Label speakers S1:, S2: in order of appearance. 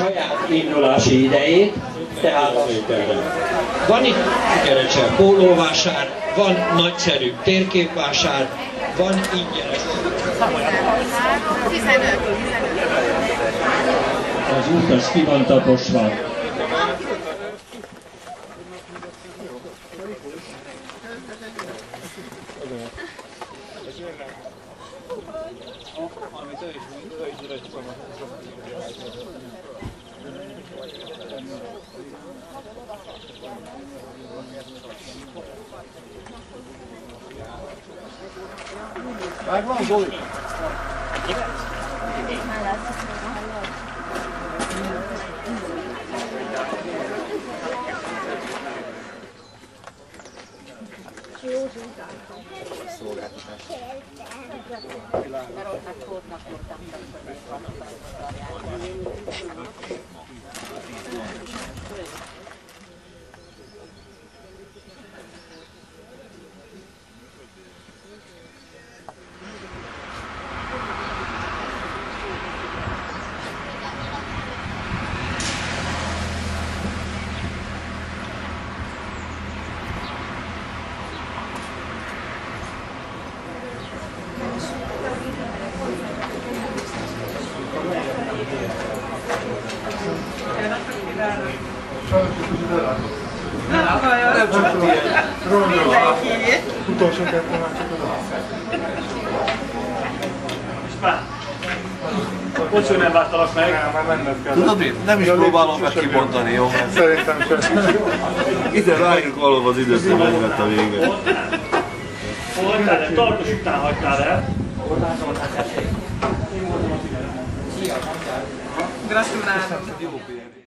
S1: saját indulási idejét, tehát van itt ingyenesen pólóvásár, van nagyszerű térképvásár, van ingyenes.
S2: 15.
S1: Az út az ki van taposva.
S3: Megvan, Zoli? Nem csak ilyen. Utolsó kettő már csak az.
S4: Bocs, hogy nem láttalak meg.
S3: Már menned kell.
S5: Tudod mit? Nem is próbálom meg kimondani, jó?
S3: Szerintem sem.
S5: Ide rájuk valóban az időszemegyvet a vége.
S4: Hol hagytál el? Tartos után hagytál el.
S2: Gratulálok!